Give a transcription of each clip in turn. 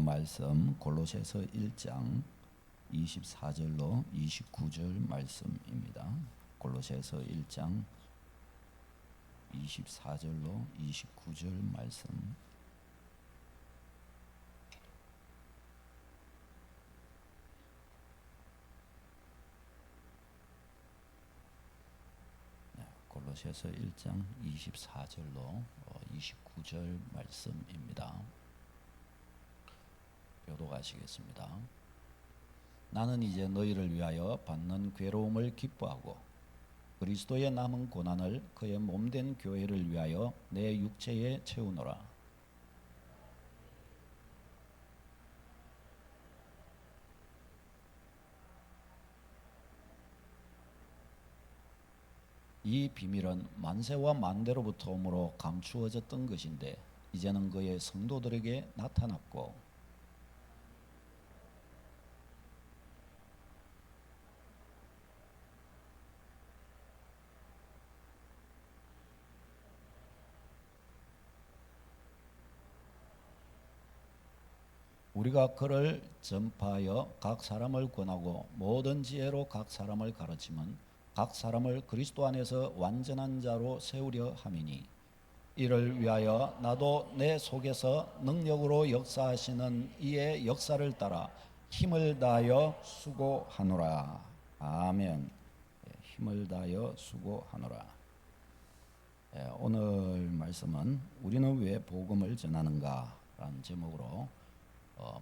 말씀 골로새서 1장 24절로 29절 말씀입니다. 골로새서 1장 24절로 29절 말씀. 골로새서 1장 24절로 29절 말씀입니다. 교독하시겠습니다. 나는 이제 너희를 위하여 받는 괴로움을 기뻐하고 그리스도의 남은 고난을 그의 몸된 교회를 위하여 내 육체에 채우노라. 이 비밀은 만세와 만대로부터 오므로 감추어졌던 것인데 이제는 그의 성도들에게 나타났고 우리가 그를 전파하여 각 사람을 권하고 모든 지혜로 각 사람을 가르치면 각 사람을 그리스도 안에서 완전한 자로 세우려 함이니 이를 위하여 나도 내 속에서 능력으로 역사하시는 이의 역사를 따라 힘을 다하여 수고하노라. 아멘. 힘을 다하여 수고하노라. 오늘 말씀은 우리는 왜 복음을 전하는가 라는 제목으로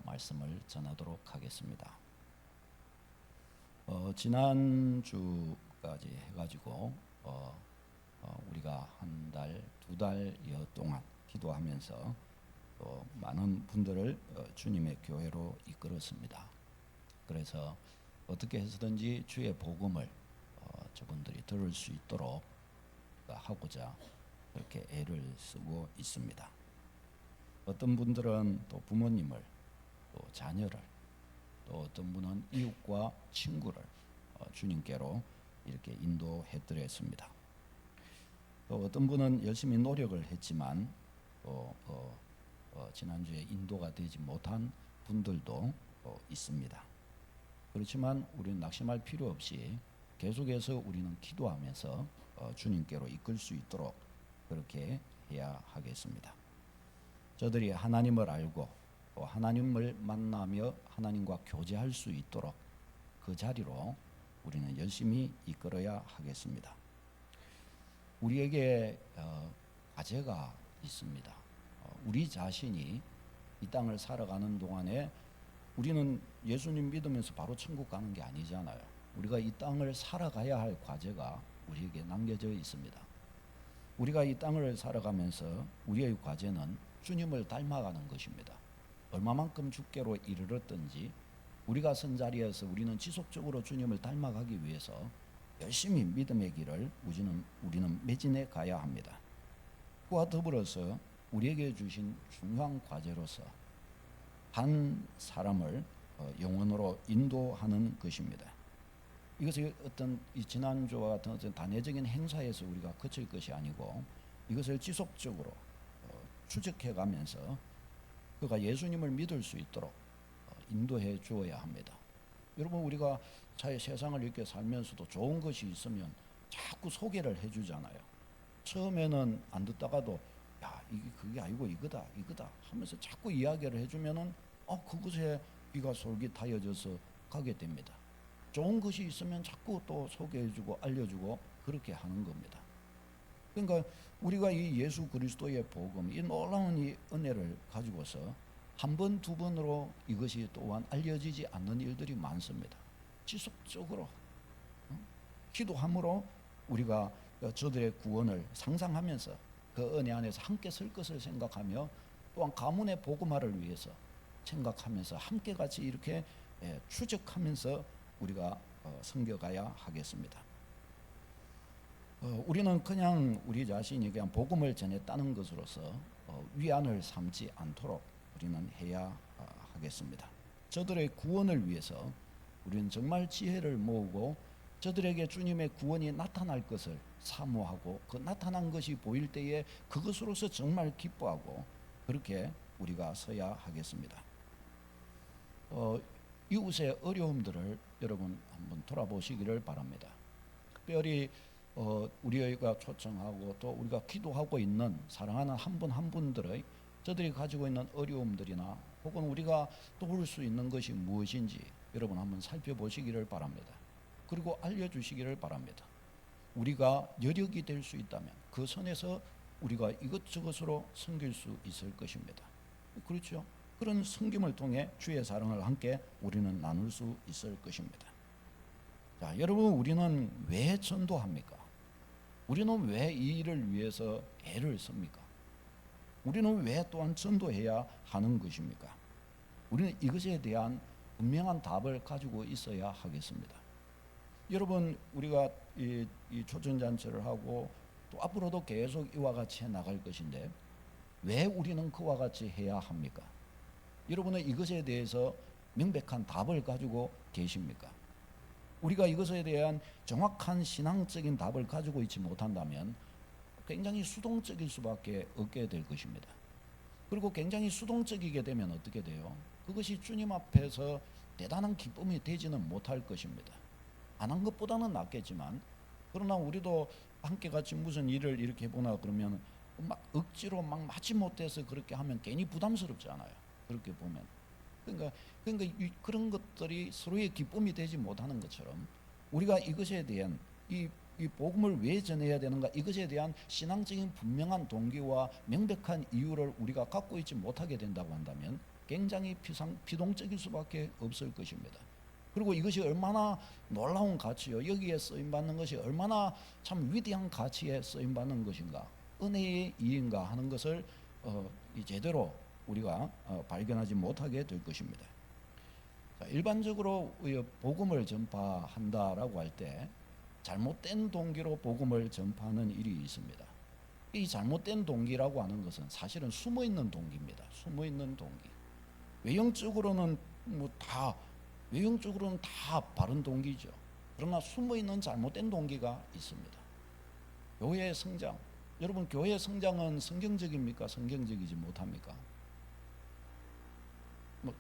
말씀을 전하도록 하겠습니다. 지난주까지 해가지고 우리가 한 달, 두 달여 동안 기도하면서 많은 분들을 주님의 교회로 이끌었습니다. 그래서 어떻게 해서든지 주의 복음을 저분들이 들을 수 있도록 하고자 그렇게 애를 쓰고 있습니다. 어떤 분들은 또 부모님을, 또 자녀를, 또 어떤 분은 이웃과 친구를 주님께로 이렇게 인도해 드렸습니다. 또 어떤 분은 열심히 노력을 했지만 또 지난주에 인도가 되지 못한 분들도 있습니다. 그렇지만 우리는 낙심할 필요 없이 계속해서 우리는 기도하면서 주님께로 이끌 수 있도록 그렇게 해야 하겠습니다. 저들이 하나님을 알고 또 하나님을 만나며 하나님과 교제할 수 있도록 그 자리로 우리는 열심히 이끌어야 하겠습니다. 우리에게 과제가 있습니다. 우리 자신이 이 땅을 살아가는 동안에 우리는 예수님 믿으면서 바로 천국 가는 게 아니잖아요. 우리가 이 땅을 살아가야 할 과제가 우리에게 남겨져 있습니다. 우리가 이 땅을 살아가면서 우리의 과제는 주님을 닮아가는 것입니다. 얼마만큼 주께로 이르렀든지 우리가 선 자리에서 우리는 지속적으로 주님을 닮아가기 위해서 열심히 믿음의 길을 우리는 매진해 가야 합니다. 그와 더불어서 우리에게 주신 중요한 과제로서 한 사람을 영원으로 인도하는 것입니다. 이것이 어떤 지난주와 같은 어떤 단회적인 행사에서 우리가 그칠 것이 아니고 이것을 지속적으로 추적해 가면서 그가 예수님을 믿을 수 있도록 인도해 주어야 합니다. 여러분, 우리가 세상을 이렇게 살면서도 좋은 것이 있으면 자꾸 소개를 해주잖아요. 처음에는 안 듣다가도 야, 이게 그게 아니고 이거다 하면서 자꾸 이야기를 해주면은 그것에 귀가 솔깃하여져서 가게 됩니다. 좋은 것이 있으면 자꾸 또 소개해주고 알려주고 그렇게 하는 겁니다. 그러니까 우리가 이 예수 그리스도의 복음, 이 놀라운 이 은혜를 가지고서 한 번, 두 번으로 이것이 또한 알려지지 않는 일들이 많습니다. 지속적으로 기도함으로 우리가 저들의 구원을 상상하면서 그 은혜 안에서 함께 설 것을 생각하며 또한 가문의 복음화를 위해서 생각하면서 함께 같이 이렇게 추적하면서 우리가 섬겨가야 하겠습니다. 우리는 그냥 우리 자신이 그냥 복음을 전했다는 것으로서 위안을 삼지 않도록 우리는 해야 하겠습니다. 저들의 구원을 위해서 우리는 정말 지혜를 모으고 저들에게 주님의 구원이 나타날 것을 사모하고 그 나타난 것이 보일 때에 그것으로서 정말 기뻐하고 그렇게 우리가 서야 하겠습니다. 이웃의 어려움들을 여러분 한번 돌아보시기를 바랍니다. 특별히 우리가 초청하고 또 우리가 기도하고 있는 사랑하는 한 분 한 분들의 저들이 가지고 있는 어려움들이나 혹은 우리가 도울 수 있는 것이 무엇인지 여러분 한번 살펴보시기를 바랍니다. 그리고 알려주시기를 바랍니다. 우리가 여력이 될 수 있다면 그 선에서 우리가 이것저것으로 섬길 수 있을 것입니다. 그렇죠? 그런 섬김을 통해 주의 사랑을 함께 우리는 나눌 수 있을 것입니다. 자, 여러분, 우리는 왜 전도합니까? 우리는 왜 이 일을 위해서 애를 씁니까? 우리는 왜 또한 전도해야 하는 것입니까? 우리는 이것에 대한 분명한 답을 가지고 있어야 하겠습니다. 여러분, 우리가 이 초청잔치를 하고 또 앞으로도 계속 이와 같이 나갈 것인데 왜 우리는 그와 같이 해야 합니까? 여러분은 이것에 대해서 명백한 답을 가지고 계십니까? 우리가 이것에 대한 정확한 신앙적인 답을 가지고 있지 못한다면 굉장히 수동적일 수밖에 없게 될 것입니다. 그리고 굉장히 수동적이게 되면 어떻게 돼요? 그것이 주님 앞에서 대단한 기쁨이 되지는 못할 것입니다. 안 한 것보다는 낫겠지만, 그러나 우리도 함께 같이 무슨 일을 이렇게 해보나 그러면 막 억지로 막 마치 못해서 그렇게 하면 괜히 부담스럽잖아요. 그렇게 보면. 그러니까 그런 것들이 서로의 기쁨이 되지 못하는 것처럼 우리가 이것에 대한 이 복음을 왜 전해야 되는가, 이것에 대한 신앙적인 분명한 동기와 명백한 이유를 우리가 갖고 있지 못하게 된다고 한다면 굉장히 비동적일 수밖에 없을 것입니다. 그리고 이것이 얼마나 놀라운 가치요, 여기에 쓰임받는 것이 얼마나 참 위대한 가치에 쓰임받는 것인가, 은혜의 이인가 하는 것을 제대로 우리가 발견하지 못하게 될 것입니다. 자, 일반적으로 복음을 전파한다라고 할 때 잘못된 동기로 복음을 전파하는 일이 있습니다. 이 잘못된 동기라고 하는 것은 사실은 숨어있는 동기입니다. 숨어있는 동기. 외형적으로는 외형적으로는 다 바른 동기죠. 그러나 숨어있는 잘못된 동기가 있습니다. 교회의 성장. 여러분, 교회의 성장은 성경적입니까? 성경적이지 못합니까?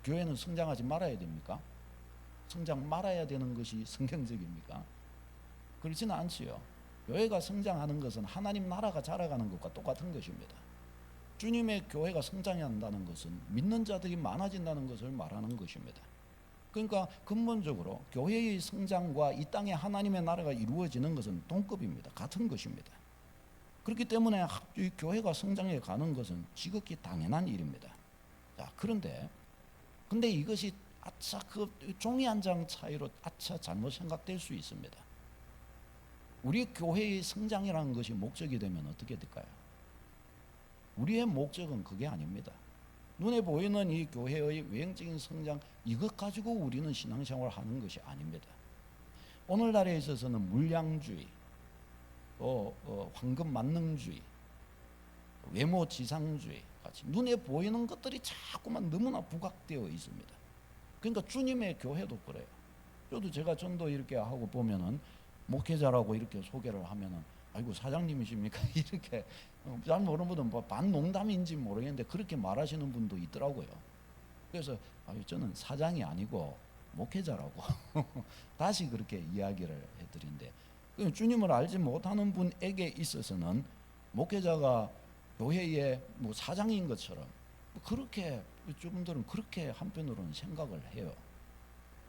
교회는 성장하지 말아야 됩니까? 성장 말아야 되는 것이 성경적입니까? 그렇지는 않지요. 교회가 성장하는 것은 하나님 나라가 자라가는 것과 똑같은 것입니다. 주님의 교회가 성장한다는 것은 믿는 자들이 많아진다는 것을 말하는 것입니다. 그러니까 근본적으로 교회의 성장과 이 땅에 하나님의 나라가 이루어지는 것은 동급입니다. 같은 것입니다. 그렇기 때문에 이 교회가 성장해 가는 것은 지극히 당연한 일입니다. 자, 근데 이것이 그 종이 한 장 차이로 잘못 생각될 수 있습니다. 우리 교회의 성장이라는 것이 목적이 되면 어떻게 될까요? 우리의 목적은 그게 아닙니다. 눈에 보이는 이 교회의 외형적인 성장, 이것 가지고 우리는 신앙생활을 하는 것이 아닙니다. 오늘날에 있어서는 물량주의, 황금 만능주의, 외모 지상주의 같이 눈에 보이는 것들이 자꾸만 너무나 부각되어 있습니다. 그러니까 주님의 교회도 그래요. 저도 제가 전도 이렇게 하고 보면은 목회자라고 이렇게 소개를 하면은 아이고 사장님이십니까? 이렇게 잘 모르는 분은 반농담인지 모르겠는데 그렇게 말하시는 분도 있더라고요. 그래서 저는 사장이 아니고 목회자라고 다시 그렇게 이야기를 해드린데, 주님을 알지 못하는 분에게 있어서는 목회자가 교회의 사장인 것처럼 그렇게 저분들은 그렇게 한편으로는 생각을 해요.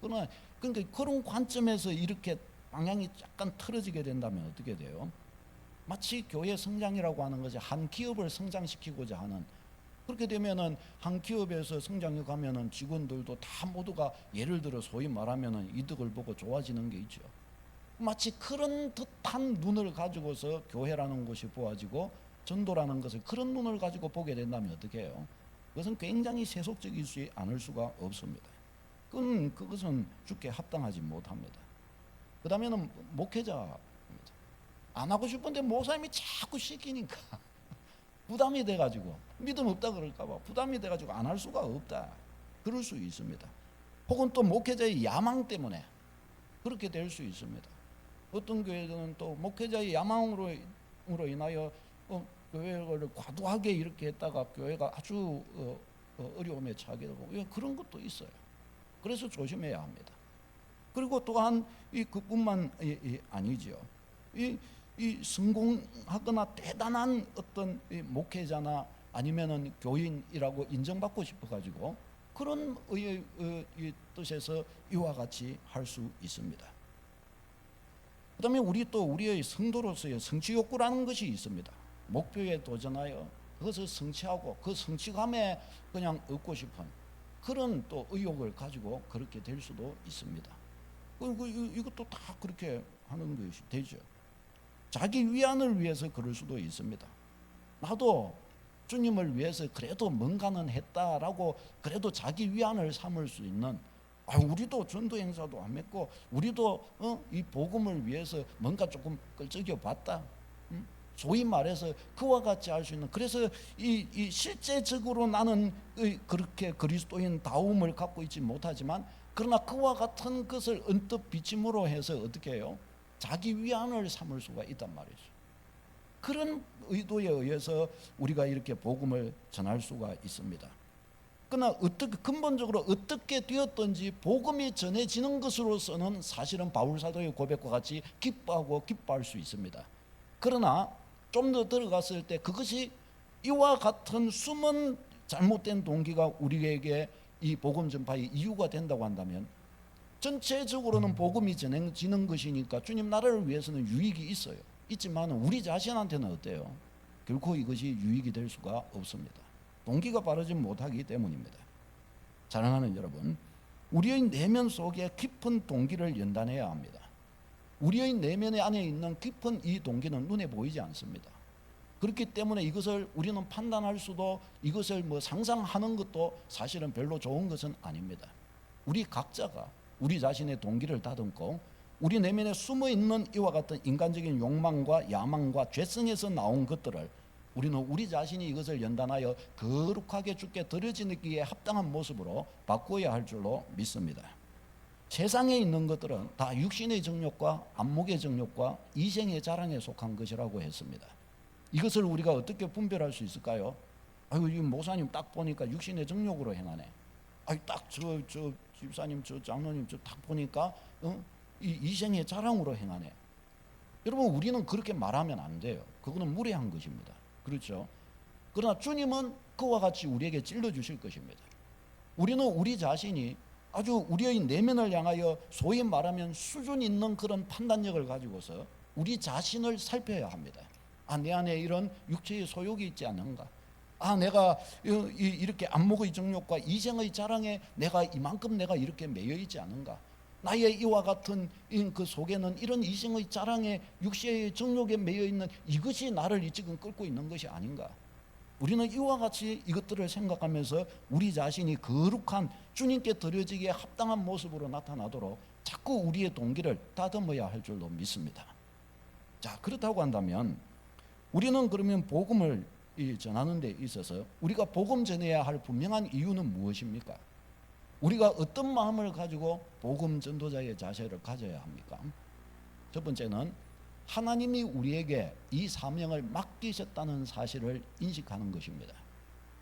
그러나 그러니까 그런 관점에서 이렇게 방향이 약간 틀어지게 된다면 어떻게 돼요? 마치 교회 성장이라고 하는 것이 한 기업을 성장시키고자 하는, 그렇게 되면은 한 기업에서 성장해 가면은 직원들도 다 모두가 예를 들어 소위 말하면은 이득을 보고 좋아지는 게 있죠. 마치 그런 듯한 눈을 가지고서 교회라는 것이 보아지고 전도라는 것을 그런 눈을 가지고 보게 된다면 어떻게 해요? 그것은 굉장히 세속적이지 않을 수가 없습니다. 그것은 주께 합당하지 못합니다. 그 다음에는 목회자입니다. 안 하고 싶은데 목사님이 자꾸 시키니까 부담이 돼가지고 믿음 없다 그럴까봐 부담이 돼가지고 안 할 수가 없다, 그럴 수 있습니다. 혹은 또 목회자의 야망 때문에 그렇게 될 수 있습니다. 어떤 교회들은 또 목회자의 야망으로 인하여 교회를 과도하게 이렇게 했다가 교회가 아주 어려움에 처하게 되고 그런 것도 있어요. 그래서 조심해야 합니다. 그리고 또한 그뿐만 아니죠. 이 성공하거나 대단한 어떤 목회자나 아니면은 교인이라고 인정받고 싶어가지고 그런 이 뜻에서 이와 같이 할 수 있습니다. 그다음에 우리의 성도로서의 성취 욕구라는 것이 있습니다. 목표에 도전하여 그것을 성취하고 그 성취감에 그냥 얻고 싶은 그런 또 의욕을 가지고 그렇게 될 수도 있습니다. 이것도 다 그렇게 하는 것이 되죠. 자기 위안을 위해서 그럴 수도 있습니다. 나도 주님을 위해서 그래도 뭔가는 했다라고 그래도 자기 위안을 삼을 수 있는, 우리도 전도 행사도 안 했고 우리도 이 복음을 위해서 뭔가 조금 끌적여 봤다. 소위 말해서 그와 같이 할 수 있는, 그래서 이 실제적으로 나는 그렇게 그리스도인 다움을 갖고 있지 못하지만 그러나 그와 같은 것을 언뜻 비침으로 해서 어떻게 해요? 자기 위안을 삼을 수가 있단 말이죠. 그런 의도에 의해서 우리가 이렇게 복음을 전할 수가 있습니다. 그러나 근본적으로 어떻게 되었든지 복음이 전해지는 것으로서는 사실은 바울 사도의 고백과 같이 기뻐할 수 있습니다. 그러나 좀 더 들어갔을 때 그것이 이와 같은 숨은 잘못된 동기가 우리에게 이 복음 전파의 이유가 된다고 한다면, 전체적으로는 복음이 전해지는 것이니까 주님 나라를 위해서는 유익이 있지만 우리 자신한테는 어때요? 결코 이것이 유익이 될 수가 없습니다. 동기가 바르지 못하기 때문입니다. 사랑하는 여러분, 우리의 내면 속에 깊은 동기를 연단해야 합니다. 우리의 내면 안에 있는 깊은 이 동기는 눈에 보이지 않습니다. 그렇기 때문에 이것을 우리는 판단할 수도, 이것을 상상하는 것도 사실은 별로 좋은 것은 아닙니다. 우리 각자가 우리 자신의 동기를 다듬고 우리 내면에 숨어있는 이와 같은 인간적인 욕망과 야망과 죄성에서 나온 것들을 우리는 우리 자신이 이것을 연단하여 거룩하게 주께 드려지기에 합당한 모습으로 바꾸어야 할 줄로 믿습니다. 세상에 있는 것들은 다 육신의 정욕과 안목의 정욕과 이생의 자랑에 속한 것이라고 했습니다. 이것을 우리가 어떻게 분별할 수 있을까요? 이 목사님 딱 보니까 육신의 정욕으로 행하네. 딱 저 집사님, 저 장로님 저 딱 보니까 이 이생의 자랑으로 행하네. 여러분, 우리는 그렇게 말하면 안 돼요. 그거는 무례한 것입니다. 그렇죠? 그러나 주님은 그와 같이 우리에게 찔러주실 것입니다. 우리는 우리 자신이 아주 우리의 내면을 향하여 소위 말하면 수준 있는 그런 판단력을 가지고서 우리 자신을 살펴야 합니다. 내 안에 이런 육체의 소욕이 있지 않은가? 내가 이렇게 안목의 정욕과 이생의 자랑에 내가 이만큼 내가 이렇게 매여 있지 않은가? 나의 이와 같은 그 속에는 이런 이생의 자랑에 육체의 정욕에 매여 있는 이것이 나를 지금 끌고 있는 것이 아닌가? 우리는 이와 같이 이것들을 생각하면서 우리 자신이 거룩한 주님께 드려지기에 합당한 모습으로 나타나도록 자꾸 우리의 동기를 다듬어야 할 줄로 믿습니다. 자, 그렇다고 한다면 우리는 그러면 복음을 전하는 데 있어서 우리가 복음 전해야 할 분명한 이유는 무엇입니까? 우리가 어떤 마음을 가지고 복음 전도자의 자세를 가져야 합니까? 첫 번째는 하나님이 우리에게 이 사명을 맡기셨다는 사실을 인식하는 것입니다.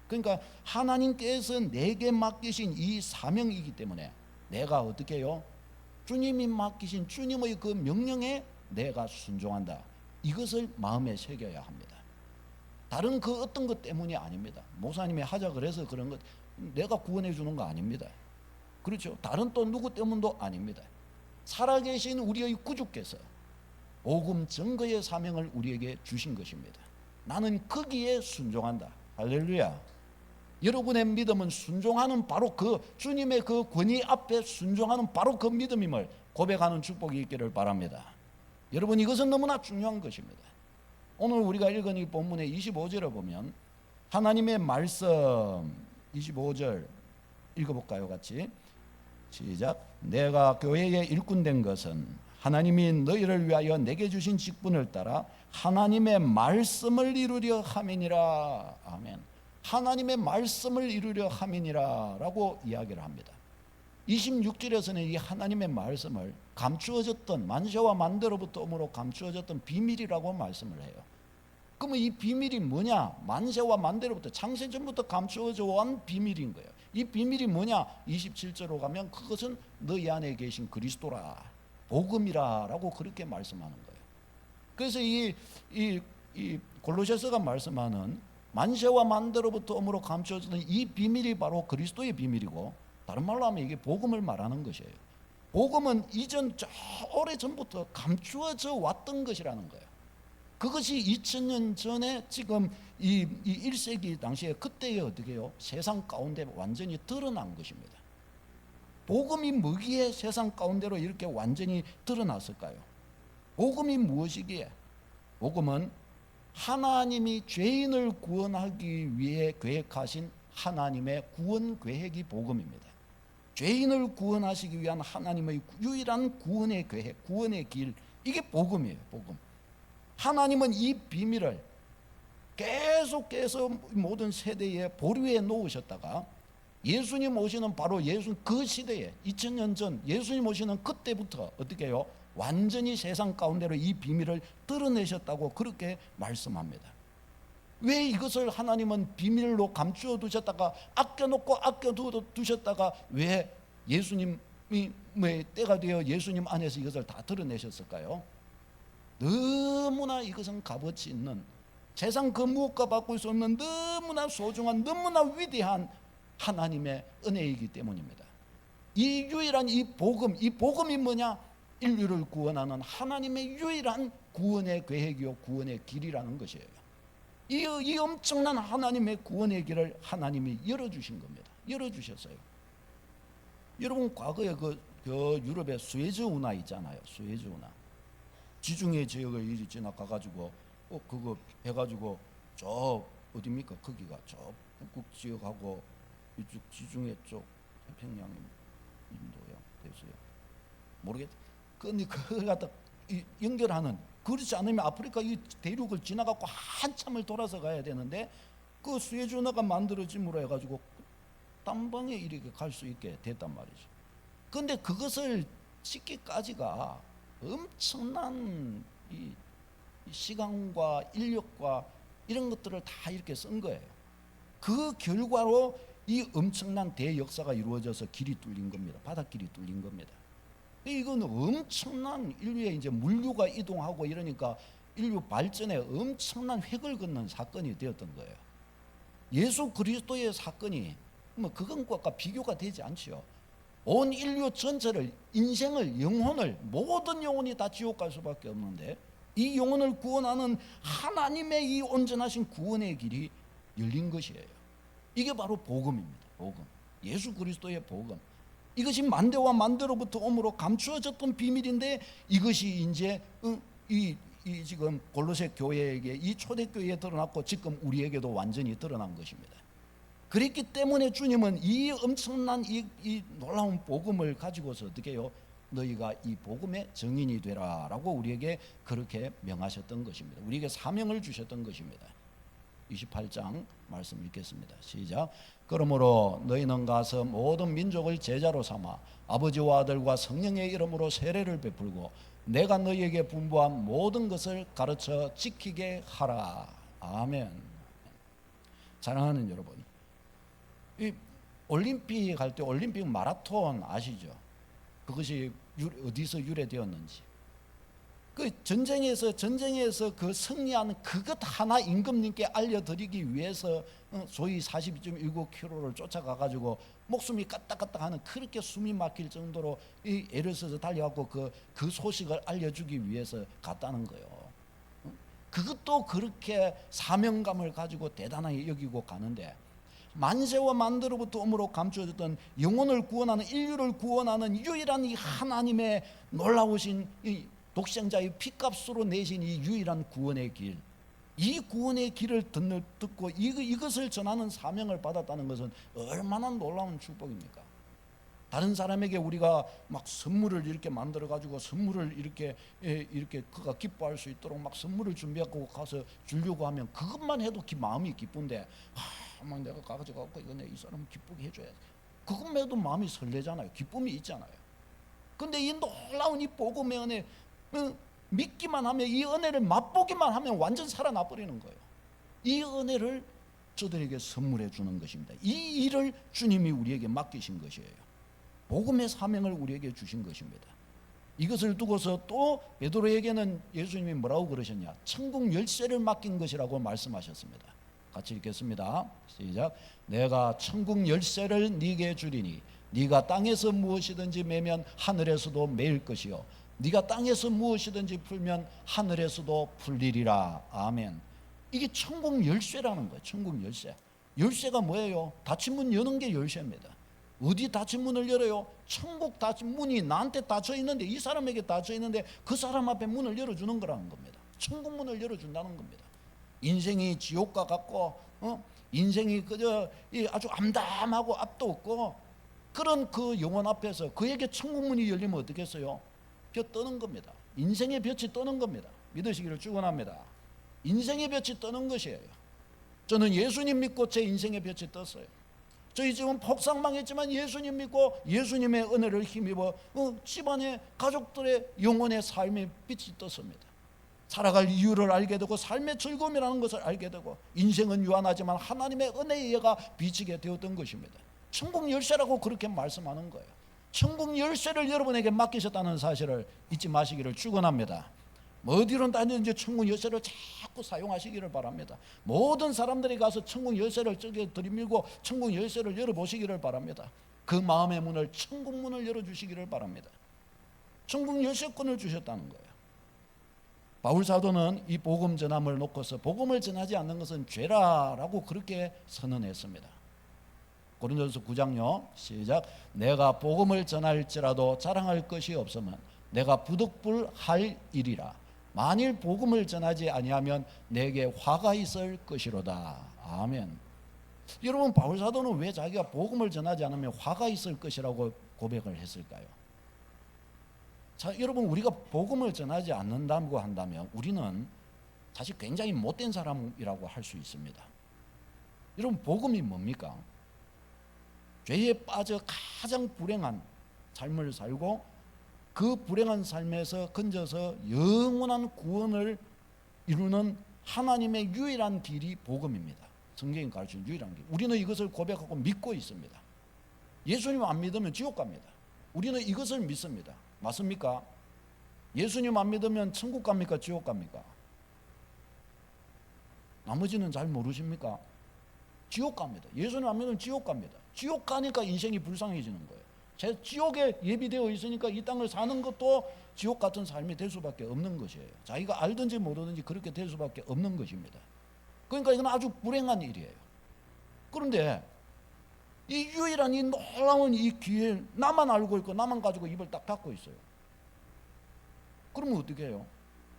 그러니까 하나님께서 내게 맡기신 이 사명이기 때문에 내가 어떻게 해요? 주님이 맡기신 주님의 그 명령에 내가 순종한다. 이것을 마음에 새겨야 합니다. 다른 그 어떤 것 때문이 아닙니다. 목사님이 하자 그래서 그런 것, 내가 구원해 주는 거 아닙니다. 그렇죠? 다른 또 누구 때문도 아닙니다. 살아계신 우리의 구주께서 복음 증거의 사명을 우리에게 주신 것입니다. 나는 거기에 순종한다. 할렐루야. 여러분의 믿음은 순종하는 바로 그 주님의 그 권위 앞에 순종하는 바로 그 믿음임을 고백하는 축복이 있기를 바랍니다. 여러분, 이것은 너무나 중요한 것입니다. 오늘 우리가 읽은 이 본문의 25절을 보면 하나님의 말씀, 25절 읽어볼까요? 같이 시작. 내가 교회에 일꾼된 것은 하나님이 너희를 위하여 내게 주신 직분을 따라 하나님의 말씀을 이루려 함이니라. 아멘. 하나님의 말씀을 이루려 함이니라 라고 이야기를 합니다. 26절에서는 이 하나님의 말씀을 감추어졌던 만세와 만대로부터 오므로 감추어졌던 비밀이라고 말씀을 해요. 그러면 이 비밀이 뭐냐? 만세와 만대로부터 창세 전부터 감추어져 온 비밀인 거예요. 이 비밀이 뭐냐? 27절로 가면 그것은 너희 안에 계신 그리스도라, 복음이라라고 그렇게 말씀하는 거예요. 그래서 이 골로새서가 말씀하는 만세와 만대로부터 엄으로 감추어지는 이 비밀이 바로 그리스도의 비밀이고, 다른 말로 하면 이게 복음을 말하는 것이에요. 복음은 이전 저 오래전부터 감추어져 왔던 것이라는 거예요. 그것이 2000년 전에 지금 이 1세기 당시에 그때에 어떻게 해요? 세상 가운데 완전히 드러난 것입니다. 복음이 뭐기에 세상 가운데로 이렇게 완전히 드러났을까요? 복음이 무엇이기에? 복음은 하나님이 죄인을 구원하기 위해 계획하신 하나님의 구원 계획이 복음입니다. 죄인을 구원하시기 위한 하나님의 유일한 구원의 계획, 구원의 길, 이게 복음이에요. 복음. 하나님은 이 비밀을 계속해서 모든 세대에 보류해 놓으셨다가 예수님 오시는 바로 그 시대에 2000년 전 예수님 오시는 그때부터 어떻게 해요? 완전히 세상 가운데로 이 비밀을 드러내셨다고 그렇게 말씀합니다. 왜 이것을 하나님은 비밀로 감추어 두셨다가 아껴놓고 두셨다가 왜 예수님이 때가 되어 예수님 안에서 이것을 다 드러내셨을까요? 너무나 이것은 값어치 있는, 세상 그 무엇과 바꿀 수 없는 너무나 소중한, 너무나 위대한 하나님의 은혜이기 때문입니다. 이 유일한 이 복음이 뭐냐? 인류를 구원하는 하나님의 유일한 구원의 계획이요 구원의 길이라는 것이에요. 이 엄청난 하나님의 구원의 길을 하나님이 열어주신 겁니다. 열어주셨어요. 여러분, 과거에 그 유럽의 수에즈 운하 있잖아요. 수에즈 운하. 지중해 지역을 이리 지나가가지고 그거 해가지고 저 어디입니까? 거기가 저 북극 지역하고 이쪽 지중해 쪽 태평양 인도야 됐어요. 모르겠. 근데 그걸 갖다 연결하는, 그렇지 않으면 아프리카 이 대륙을 지나가고 한참을 돌아서 가야 되는데 그 수에즈 운하가 만들어짐으로 해가지고 단방에 이렇게 갈 수 있게 됐단 말이죠. 근데 그것을 짓기까지가 엄청난 이 시간과 인력과 이런 것들을 다 이렇게 쓴 거예요. 그 결과로 이 엄청난 대역사가 이루어져서 길이 뚫린 겁니다. 바닷길이 뚫린 겁니다. 이건 엄청난 인류의 이제 물류가 이동하고 이러니까 인류 발전에 엄청난 획을 긋는 사건이 되었던 거예요. 예수 그리스도의 사건이 뭐 그것과 비교가 되지 않지요. 온 인류 전체를, 인생을, 영혼을, 모든 영혼이 다 지옥 갈 수밖에 없는데 이 영혼을 구원하는 하나님의 이 온전하신 구원의 길이 열린 것이에요. 이게 바로 복음입니다. 복음. 예수 그리스도의 복음. 이것이 만대와 만대로부터 오므로 감추어졌던 비밀인데 이것이 이제 이 지금 골로새 교회에게, 이 초대교회에 드러났고 지금 우리에게도 완전히 드러난 것입니다. 그랬기 때문에 주님은 이 엄청난 이 놀라운 복음을 가지고서 어떻게 해요? 너희가 이 복음의 증인이 되라라고 우리에게 그렇게 명하셨던 것입니다. 우리에게 사명을 주셨던 것입니다. 28장 말씀 읽겠습니다. 시작. 그러므로 너희는 가서 모든 민족을 제자로 삼아 아버지와 아들과 성령의 이름으로 세례를 베풀고 내가 너희에게 분부한 모든 것을 가르쳐 지키게 하라. 아멘. 사랑하는 여러분, 이 올림픽 할 때 올림픽 마라톤 아시죠? 그것이 어디서 유래되었는지. 그 전쟁에서 그 승리한 그것 하나 임금님께 알려드리기 위해서 소위 42.19km를 쫓아가가지고 목숨이 까딱까딱하는, 그렇게 숨이 막힐 정도로 이 애를 써서 달려가고 그 소식을 알려주기 위해서 갔다는 거예요. 그것도 그렇게 사명감을 가지고 대단하게 여기고 가는데, 만세와 만대로부터 오므로 감추어졌던 영혼을 구원하는, 인류를 구원하는 유일한 이 하나님의 놀라우신 이 독생자의 피값으로 내신 이 유일한 구원의 길, 이 구원의 길을 듣고 이것을 전하는 사명을 받았다는 것은 얼마나 놀라운 축복입니까? 다른 사람에게 우리가 막 선물을 이렇게 만들어 가지고 선물을 이렇게 그가 기뻐할 수 있도록 막 선물을 준비하고 가서 주려고 하면 그것만 해도 마음이 기쁜데, 막 내가 가져가고 이거 내 이 사람 기쁘게 해줘야지, 그것만 해도 마음이 설레잖아요. 기쁨이 있잖아요. 근데 이 놀라운 이 복음의 은혜, 믿기만 하면, 이 은혜를 맛보기만 하면 완전 살아나 버리는 거예요. 이 은혜를 저들에게 선물해 주는 것입니다. 이 일을 주님이 우리에게 맡기신 것이에요. 복음의 사명을 우리에게 주신 것입니다. 이것을 두고서 또 베드로에게는 예수님이 뭐라고 그러셨냐? 천국 열쇠를 맡긴 것이라고 말씀하셨습니다. 같이 읽겠습니다. 시작. 내가 천국 열쇠를 네게 주리니 네가 땅에서 무엇이든지 매면 하늘에서도 매일 것이요 네가 땅에서 무엇이든지 풀면 하늘에서도 풀리리라. 아멘. 이게 천국 열쇠라는 거예요. 천국 열쇠. 열쇠가 뭐예요? 닫힌 문 여는 게 열쇠입니다. 어디 닫힌 문을 열어요? 천국 닫힌 문이 나한테 닫혀 있는데, 이 사람에게 닫혀 있는데 그 사람 앞에 문을 열어주는 거라는 겁니다. 천국 문을 열어준다는 겁니다. 인생이 지옥과 같고 인생이 그저 아주 암담하고 앞도 없고 그런 그 영혼 앞에서 그에게 천국 문이 열리면 어떻겠어요? 볕 떠는 겁니다. 인생의 볕이 떠는 겁니다. 믿으시기를 축원합니다. 인생의 볕이 떠는 것이에요. 저는 예수님 믿고 제 인생의 볕이 떴어요. 저희 집은 폭삭망했지만 예수님 믿고 예수님의 은혜를 힘입어 집안의 가족들의 영혼의 삶의 빛이 떴습니다. 살아갈 이유를 알게 되고 삶의 즐거움이라는 것을 알게 되고 인생은 유한하지만 하나님의 은혜에 의해 비치게 되었던 것입니다. 천국 열쇠라고 그렇게 말씀하는 거예요. 천국 열쇠를 여러분에게 맡기셨다는 사실을 잊지 마시기를 축원합니다. 어디로 다니든지 천국 열쇠를 자꾸 사용하시기를 바랍니다. 모든 사람들이 가서 천국 열쇠를 저기 들이밀고 천국 열쇠를 열어보시기를 바랍니다. 그 마음의 문을, 천국 문을 열어주시기를 바랍니다. 천국 열쇠권을 주셨다는 거예요. 바울 사도는 이 복음 전함을 놓고서 복음을 전하지 않는 것은 죄라라고 그렇게 선언했습니다. 고린도전서 9장요. 시작. 내가 복음을 전할지라도 자랑할 것이 없으면 내가 부득불할 일이라. 만일 복음을 전하지 아니하면 내게 화가 있을 것이로다. 아멘. 여러분, 바울 사도는 왜 자기가 복음을 전하지 않으면 화가 있을 것이라고 고백을 했을까요? 자, 여러분, 우리가 복음을 전하지 않는다고 한다면 우리는 사실 굉장히 못된 사람이라고 할 수 있습니다. 여러분, 복음이 뭡니까? 죄에 빠져 가장 불행한 삶을 살고 그 불행한 삶에서 건져서 영원한 구원을 이루는 하나님의 유일한 길이 복음입니다. 성경이 가르치는 유일한 길. 우리는 이것을 고백하고 믿고 있습니다. 예수님 안 믿으면 지옥 갑니다. 우리는 이것을 믿습니다. 맞습니까? 예수님 안 믿으면 천국 갑니까? 지옥 갑니까? 나머지는 잘 모르십니까? 지옥 갑니다. 예수님 안 믿으면 지옥 갑니다. 지옥 가니까 인생이 불쌍해지는 거예요. 제 지옥에 예비되어 있으니까 이 땅을 사는 것도 지옥 같은 삶이 될 수밖에 없는 것이에요. 자기가 알든지 모르든지 그렇게 될 수밖에 없는 것입니다. 그러니까 이건 아주 불행한 일이에요. 그런데 이 유일한 이 놀라운 이 기회를 나만 알고 있고 나만 가지고 입을 딱 닫고 있어요. 그러면 어떻게 해요?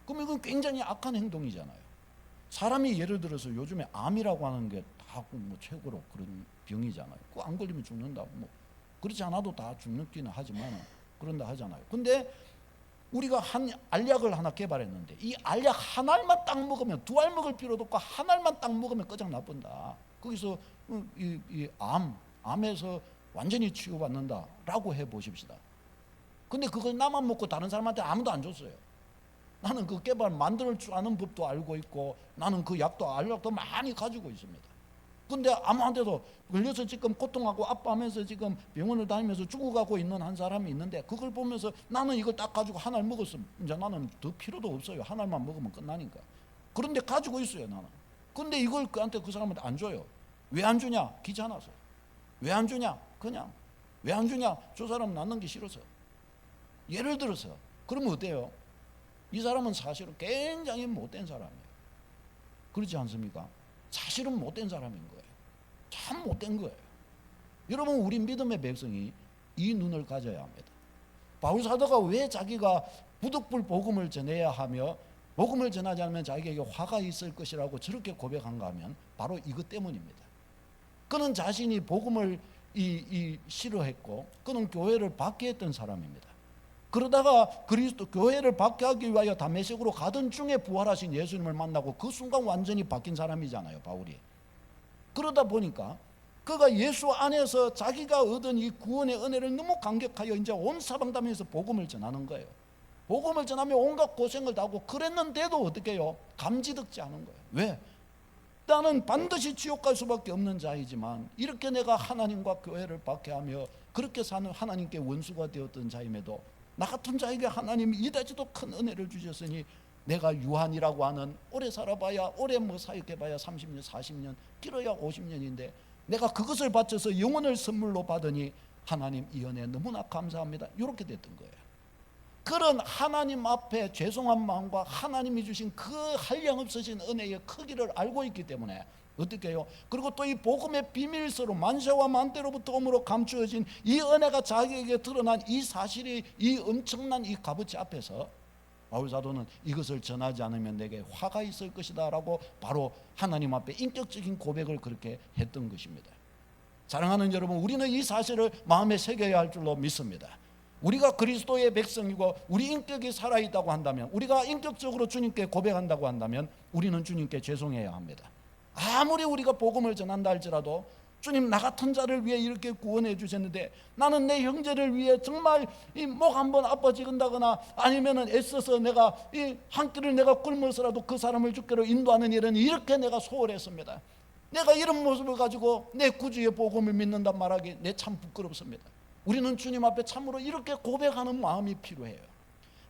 그럼 이건 굉장히 악한 행동이잖아요. 사람이 예를 들어서 요즘에 암이라고 하는 게 다 뭐 최고로 그런 병이잖아요. 그거 안 걸리면 죽는다. 뭐 그렇지 않아도 다 죽기는 하지만 그런다 하잖아요. 근데 우리가 한 알약을 하나 개발했는데 이 알약 한 알만 딱 먹으면 두 알 먹을 필요도 없고 한 알만 딱 먹으면 그냥 나쁜다. 거기서 암에서 완전히 치유받는다라고 해보십시다. 근데 그걸 나만 먹고 다른 사람한테 아무도 안 줬어요. 나는 그 개발 만들 줄 아는 법도 알고 있고 나는 그 약도 알약도 많이 가지고 있습니다. 근데 아무한테도 걸려서 지금 고통하고 아파하면서 지금 병원을 다니면서 죽어가고 있는 한 사람이 있는데 그걸 보면서 나는 이걸 딱 가지고 한 알 먹었으면 이제 나는 더 필요도 없어요. 한 알만 먹으면 끝나니까. 그런데 가지고 있어요, 나는. 근데 이걸 그 사람한테 안 줘요. 왜 안 주냐? 귀찮아서. 왜 안 주냐? 그냥. 왜 안 주냐? 저 사람 낳는 게 싫어서. 예를 들어서 그러면 어때요? 이 사람은 사실은 굉장히 못된 사람이에요. 그렇지 않습니까? 사실은 못된 사람인 거예요. 참 못된 거예요. 여러분, 우리 믿음의 백성이 이 눈을 가져야 합니다. 바울 사도가 왜 자기가 부득불 복음을 전해야 하며 복음을 전하지 않으면 자기에게 화가 있을 것이라고 저렇게 고백한가 하면 바로 이것 때문입니다. 그는 자신이 복음을 싫어했고 그는 교회를 받게 했던 사람입니다. 그러다가 그리스도 교회를 받게 하기 위하여 다메섹으로 가던 중에 부활하신 예수님을 만나고 그 순간 완전히 바뀐 사람이잖아요, 바울이. 그러다 보니까 그가 예수 안에서 자기가 얻은 이 구원의 은혜를 너무 감격하여 이제 온 사방다면서 복음을 전하는 거예요. 복음을 전하며 온갖 고생을 다 하고 그랬는데도 어떻게 해요? 감지덕지 않은 거예요. 왜? 나는 반드시 지옥 갈 수밖에 없는 자이지만 이렇게 내가 하나님과 교회를 박해하며 그렇게 사는 하나님께 원수가 되었던 자임에도 나 같은 자에게 하나님이 이다지도 큰 은혜를 주셨으니 내가 유한이라고 하는 오래 살아봐야 오래 사역해봐야 30년 40년 길어야 50년인데 내가 그것을 바쳐서 영혼을 선물로 받으니 하나님 이 은혜 너무나 감사합니다. 이렇게 됐던 거예요. 그런 하나님 앞에 죄송한 마음과 하나님이 주신 그 한량없으신 은혜의 크기를 알고 있기 때문에 어떻게 해요? 그리고 또 이 복음의 비밀서로 만세와 만대로부터 오므로 감추어진 이 은혜가 자기에게 드러난 이 사실이 이 엄청난 이 값어치 앞에서 바울 사도는 이것을 전하지 않으면 내게 화가 있을 것이다 라고 바로 하나님 앞에 인격적인 고백을 그렇게 했던 것입니다. 사랑하는 여러분, 우리는 이 사실을 마음에 새겨야 할 줄로 믿습니다. 우리가 그리스도의 백성이고 우리 인격이 살아있다고 한다면, 우리가 인격적으로 주님께 고백한다고 한다면 우리는 주님께 죄송해야 합니다. 아무리 우리가 복음을 전한다 할지라도 주님, 나 같은 자를 위해 이렇게 구원해 주셨는데 나는 내 형제를 위해 정말 이 목 한번 아파지근다거나 아니면은 애써서 내가 이 한 끼를 내가 굶어서라도 그 사람을 주께로 인도하는 일은 이렇게 내가 소홀했습니다. 내가 이런 모습을 가지고 내 구주의 복음을 믿는단 말하기 내 참 부끄럽습니다. 우리는 주님 앞에 참으로 이렇게 고백하는 마음이 필요해요.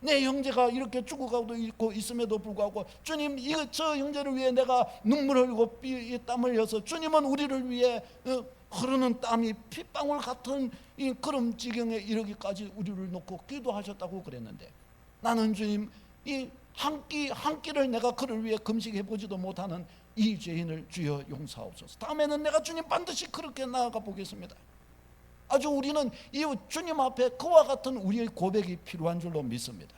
내 형제가 이렇게 죽어가고 있고 있음에도 불구하고 주님, 저 형제를 위해 내가 눈물 흘리고 땀 흘려서 주님은 우리를 위해 흐르는 땀이 핏방울 같은 그런 지경에 이르기까지 우리를 놓고 기도하셨다고 그랬는데 나는 주님 이 한 끼를 내가 그를 위해 금식해 보지도 못하는 이 죄인을 주여 용서하옵소서. 다음에는 내가 주님 반드시 그렇게 나아가 보겠습니다. 아주 우리는 이 주님 앞에 그와 같은 우리의 고백이 필요한 줄로 믿습니다.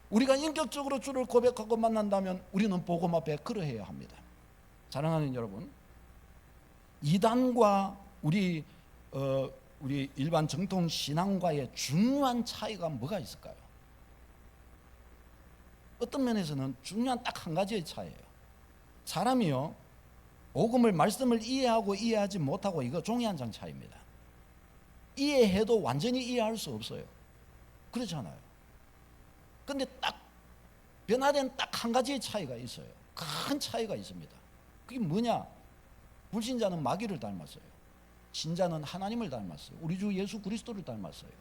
우리가 인격적으로 주를 고백하고 만난다면 우리는 복음 앞에 그러해야 합니다. 사랑하는 여러분, 이단과 우리 일반 정통 신앙과의 중요한 차이가 뭐가 있을까요? 어떤 면에서는 중요한 딱 한 가지의 차이예요. 사람이요, 복음을 말씀을 이해하고 이해하지 못하고 이거 종이 한 장 차이입니다. 이해해도 완전히 이해할 수 없어요. 그렇잖아요. 근데 딱 변화된 딱 한 가지의 차이가 있어요. 큰 차이가 있습니다. 그게 뭐냐? 불신자는 마귀를 닮았어요. 신자는 하나님을 닮았어요. 우리 주 예수 그리스도를 닮았어요.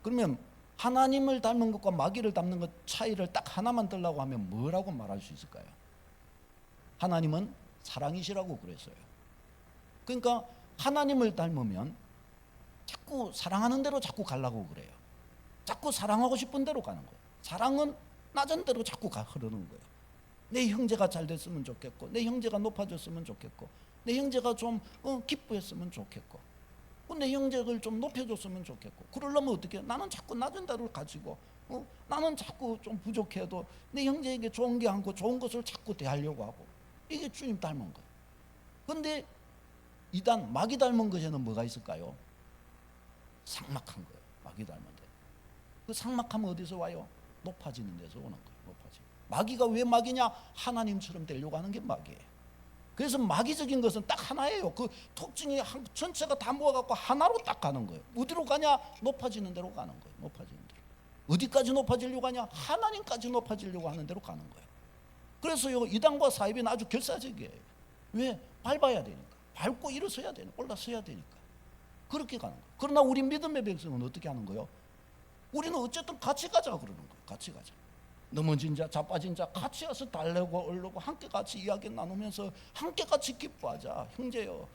그러면 하나님을 닮은 것과 마귀를 닮는 것 차이를 딱 하나만 들라고 하면 뭐라고 말할 수 있을까요? 하나님은 사랑이시라고 그랬어요. 그러니까 하나님을 닮으면 자꾸 사랑하는 대로 자꾸 가려고 그래요. 자꾸 사랑하고 싶은 대로 가는 거예요. 사랑은 낮은 대로 자꾸 흐르는 거예요. 내 형제가 잘 됐으면 좋겠고, 내 형제가 높아졌으면 좋겠고, 내 형제가 좀 기뻐했으면 좋겠고, 내 형제를 좀 높여줬으면 좋겠고. 그러려면 어떻게? 나는 자꾸 낮은 대로 가지고 나는 자꾸 좀 부족해도 내 형제에게 좋은 게 않고 좋은 것을 자꾸 대하려고 하고. 이게 주님 닮은 거예요. 그런데 이단 마귀 닮은 것에는 뭐가 있을까요? 삭막한 거예요. 마귀 닮은데 그 삭막함은 어디서 와요? 높아지는 데서 오는 거예요. 높아지는. 마귀가 왜 마귀냐? 하나님처럼 되려고 하는 게 마귀예요. 그래서 마귀적인 것은 딱 하나예요. 그 특징이 전체가 다 모아갖고 하나로 딱 가는 거예요. 어디로 가냐? 높아지는 대로 가는 거예요. 높아지는 대로. 어디까지 높아지려고 하냐? 하나님까지 높아지려고 하는 대로 가는 거예요. 그래서요, 이단과 사입은 아주 결사적이에요. 왜? 밟아야 되니까. 밟고 일어서야 되니까. 올라서야 되니까. 그렇게 가는 거예요. 그러나 우리 믿음의 백성은 어떻게 하는 거예요? 우리는 어쨌든 같이 가자 그러는 거예요. 같이 가자. 넘어진 자, 자빠진 자 같이 와서 달래고 얼르고 함께 같이 이야기 나누면서 함께 같이 기뻐하자. 형제요.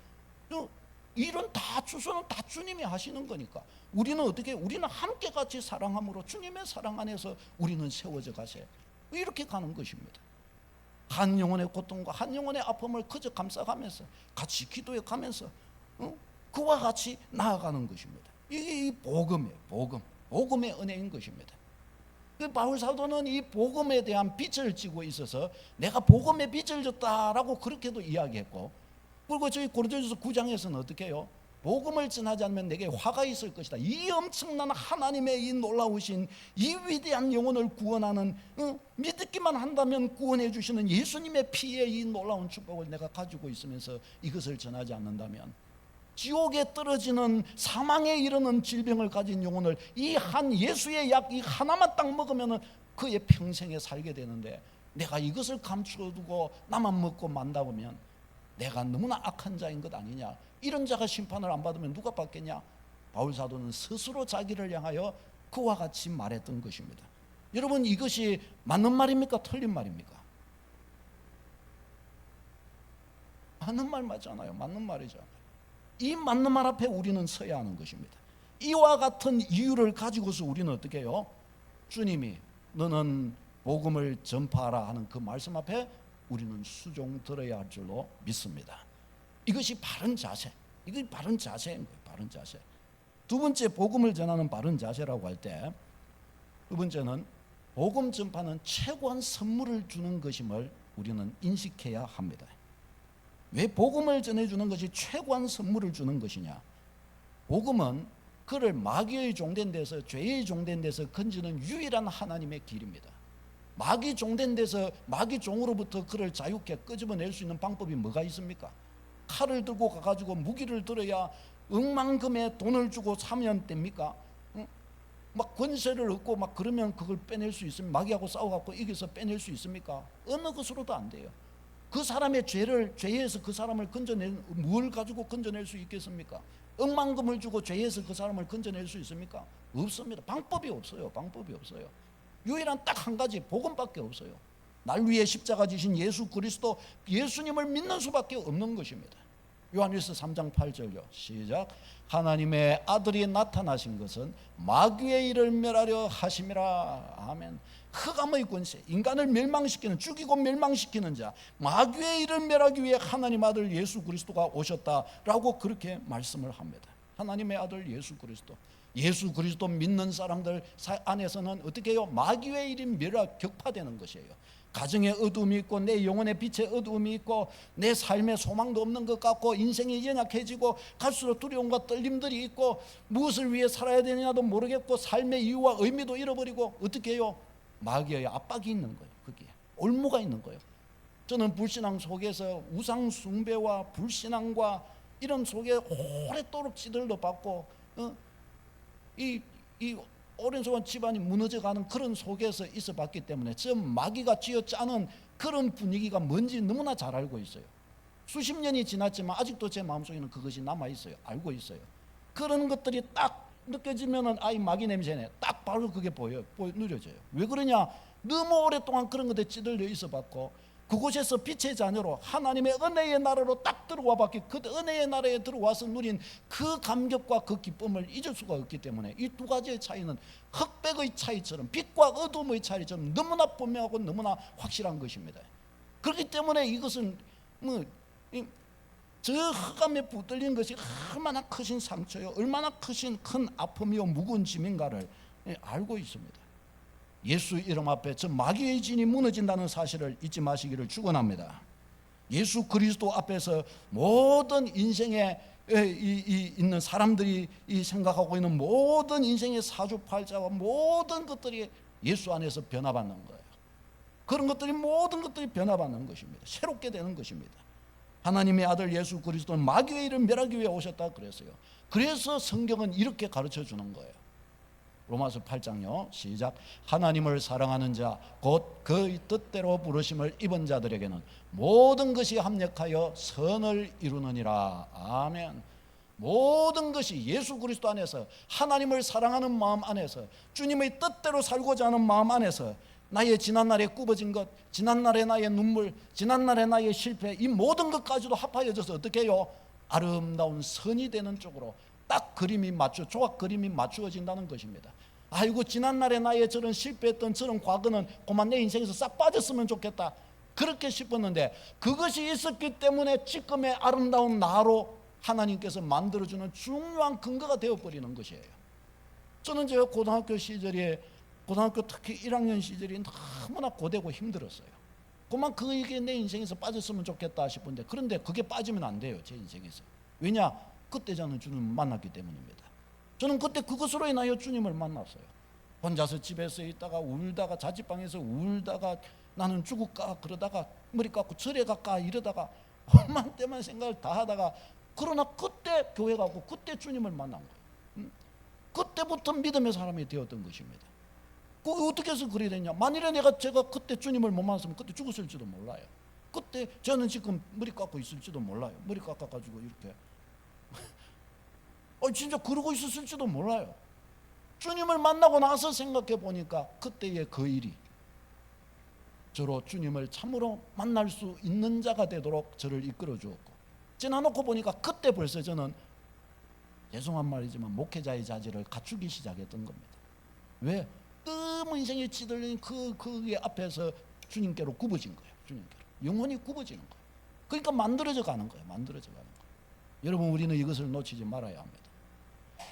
일은 다 주소는 다 주님이 하시는 거니까 우리는 어떻게? 우리는 함께 같이 사랑함으로 주님의 사랑 안에서 우리는 세워져 가세. 이렇게 가는 것입니다. 한 영혼의 고통과 한 영혼의 아픔을 그저 감싸가면서 같이 기도해 가면서 그와 같이 나아가는 것입니다. 이게 이 복음이에요. 복음의 은혜인 것입니다. 바울 사도는 이 복음에 대한 빛을 쥐고 있어서 내가 복음의 빛을 줬다라고 그렇게도 이야기했고, 그리고 저희 고린도전서 9장에서는 어떻게 해요? 복음을 전하지 않으면 내게 화가 있을 것이다. 이 엄청난 하나님의 이 놀라우신 이 위대한 영혼을 구원하는, 믿기만 한다면 구원해 주시는 예수님의 피의 이 놀라운 축복을 내가 가지고 있으면서 이것을 전하지 않는다면 지옥에 떨어지는 사망에 이르는 질병을 가진 영혼을 이 한 예수의 약 이 하나만 딱 먹으면 그의 평생에 살게 되는데 내가 이것을 감추어두고 나만 먹고 만다 보면 내가 너무나 악한 자인 것 아니냐. 이런 자가 심판을 안 받으면 누가 받겠냐. 바울 사도는 스스로 자기를 향하여 그와 같이 말했던 것입니다. 여러분, 이것이 맞는 말입니까? 틀린 말입니까? 맞는 말 맞잖아요. 맞는 말이잖아요. 이 맞는 말 앞에 우리는 서야 하는 것입니다. 이와 같은 이유를 가지고서 우리는 어떻게 해요? 주님이 너는 복음을 전파하라 하는 그 말씀 앞에 우리는 수종 들어야 할 줄로 믿습니다. 이것이 바른 자세. 이것이 바른 자세인 거예요. 바른 자세. 두 번째, 복음을 전하는 바른 자세라고 할 때, 두 번째는 복음 전파는 최고한 선물을 주는 것임을 우리는 인식해야 합니다. 왜 복음을 전해주는 것이 최고한 선물을 주는 것이냐? 복음은 그를 마귀의 종된 데서, 죄의 종된 데서 건지는 유일한 하나님의 길입니다. 마귀 종된 데서, 마귀 종으로부터 그를 자유케 끄집어낼 수 있는 방법이 뭐가 있습니까? 칼을 들고 가가지고 무기를 들어야 억만금의 돈을 주고 사면 됩니까? 막 권세를 얻고 막 그러면 그걸 빼낼 수 있습니까? 마귀하고 싸워갖고 이겨서 빼낼 수 있습니까? 어느 것으로도 안 돼요. 그 사람의 죄에서 그 사람을 뭘 가지고 건져낼 수 있겠습니까? 억만금을 주고 죄에서 그 사람을 건져낼 수 있습니까? 없습니다. 방법이 없어요. 방법이 없어요. 유일한 딱 한 가지, 복음밖에 없어요. 날 위해 십자가 지신 예수 그리스도, 예수님을 믿는 수밖에 없는 것입니다. 요한일서 3장 8절요. 시작. 하나님의 아들이 나타나신 것은 마귀의 일을 멸하려 하심이라. 아멘. 흑암의 권세, 인간을 멸망시키는, 죽이고 멸망시키는 자, 마귀의 일을 멸하기 위해 하나님 아들 예수 그리스도가 오셨다라고 그렇게 말씀을 합니다. 하나님의 아들 예수 그리스도, 예수 그리스도 믿는 사람들 안에서는 어떻게 해요? 마귀의 일이 격파되는 것이에요. 가정에 어두움이 있고 내 영혼의 빛에 어두움이 있고 내 삶에 소망도 없는 것 같고 인생이 연약해지고 갈수록 두려움과 떨림들이 있고 무엇을 위해 살아야 되느냐도 모르겠고 삶의 이유와 의미도 잃어버리고 어떻게 해요? 마귀의 압박이 있는 거예요. 거기에 올무가 있는 거예요. 저는 불신앙 속에서 우상 숭배와 불신앙과 이런 속에 오랫도록 찌들도 받고 이 오랜 동안 집안이 무너져가는 그런 속에서 있어 봤기 때문에 저 마귀가 쥐어짜는 그런 분위기가 뭔지 너무나 잘 알고 있어요. 수십 년이 지났지만 아직도 제 마음속에는 그것이 남아있어요. 알고 있어요. 그런 것들이 딱 느껴지면은 아이 마귀 냄새네. 딱 바로 그게 누려져요. 왜 그러냐? 너무 오랫동안 그런 것에 찌들려 있어 봤고 그곳에서 빛의 자녀로 하나님의 은혜의 나라로 딱 들어와 봤기, 그 은혜의 나라에 들어와서 누린 그 감격과 그 기쁨을 잊을 수가 없기 때문에 이 두 가지의 차이는 흑백의 차이처럼, 빛과 어둠의 차이처럼 너무나 분명하고 너무나 확실한 것입니다. 그렇기 때문에 이것은 저 흑암에 붙들린 것이 얼마나 크신 상처요, 얼마나 크신 큰 아픔이요 무거운 짐인가를 알고 있습니다. 예수 이름 앞에 저 마귀의 진이 무너진다는 사실을 잊지 마시기를 축원합니다. 예수 그리스도 앞에서 모든 인생에 있는 사람들이 생각하고 있는 모든 인생의 사주팔자와 모든 것들이 예수 안에서 변화받는 거예요. 그런 것들이 모든 것들이 변화받는 것입니다. 새롭게 되는 것입니다. 하나님의 아들 예수 그리스도는 마귀의 일을 멸하기 위해 오셨다 그랬어요. 그래서 성경은 이렇게 가르쳐 주는 거예요. 로마서 8장요. 시작. 하나님을 사랑하는 자 곧 그의 뜻대로 부르심을 입은 자들에게는 모든 것이 합력하여 선을 이루느니라. 아멘. 모든 것이 예수 그리스도 안에서, 하나님을 사랑하는 마음 안에서, 주님의 뜻대로 살고자 하는 마음 안에서 나의 지난날에 굽어진 것, 지난날의 나의 눈물, 지난날의 나의 실패, 이 모든 것까지도 합하여져서 어떻게 해요? 아름다운 선이 되는 쪽으로 딱 조각 그림이 맞추어진다는 것입니다. 아이고 지난날에 나의 저런 실패했던 저런 과거는 그만 내 인생에서 싹 빠졌으면 좋겠다 그렇게 싶었는데 그것이 있었기 때문에 지금의 아름다운 나로 하나님께서 만들어주는 중요한 근거가 되어버리는 것이에요. 저는 제가 고등학교 시절에, 고등학교 특히 1학년 시절이 너무나 고되고 힘들었어요. 그만 그게 내 인생에서 빠졌으면 좋겠다 싶은데, 그런데 그게 빠지면 안 돼요. 제 인생에서. 왜냐? 그때 저는 주님을 만났기 때문입니다. 저는 그때 그것으로 인하여 주님을 만났어요. 혼자서 집에서 있다가 울다가, 자취방에서 울다가 나는 죽을까 그러다가 머리 깎고 절에 갈까 이러다가 험한 때만 생각을 다 하다가, 그러나 그때 교회 가고 그때 주님을 만난 거예요. 그때부터 믿음의 사람이 되었던 것입니다. 그 어떻게 해서 그래야 되냐? 만일에 제가 그때 주님을 못 만났으면 그때 죽었을지도 몰라요. 그때 저는 지금 머리 깎고 있을지도 몰라요. 머리 깎아가지고 이렇게 진짜 그러고 있었을지도 몰라요. 주님을 만나고 나서 생각해 보니까 그때의 그 일이 저로 주님을 참으로 만날 수 있는 자가 되도록 저를 이끌어 주었고, 지나놓고 보니까 그때 벌써 저는 죄송한 말이지만 목회자의 자질을 갖추기 시작했던 겁니다. 왜? 너무 인생에 찌들린 그 앞에서 주님께로 굽어진 거예요. 주님께로 영혼이 굽어지는 거예요. 그러니까 만들어져 가는 거예요. 만들어져 가는 거예요. 여러분, 우리는 이것을 놓치지 말아야 합니다.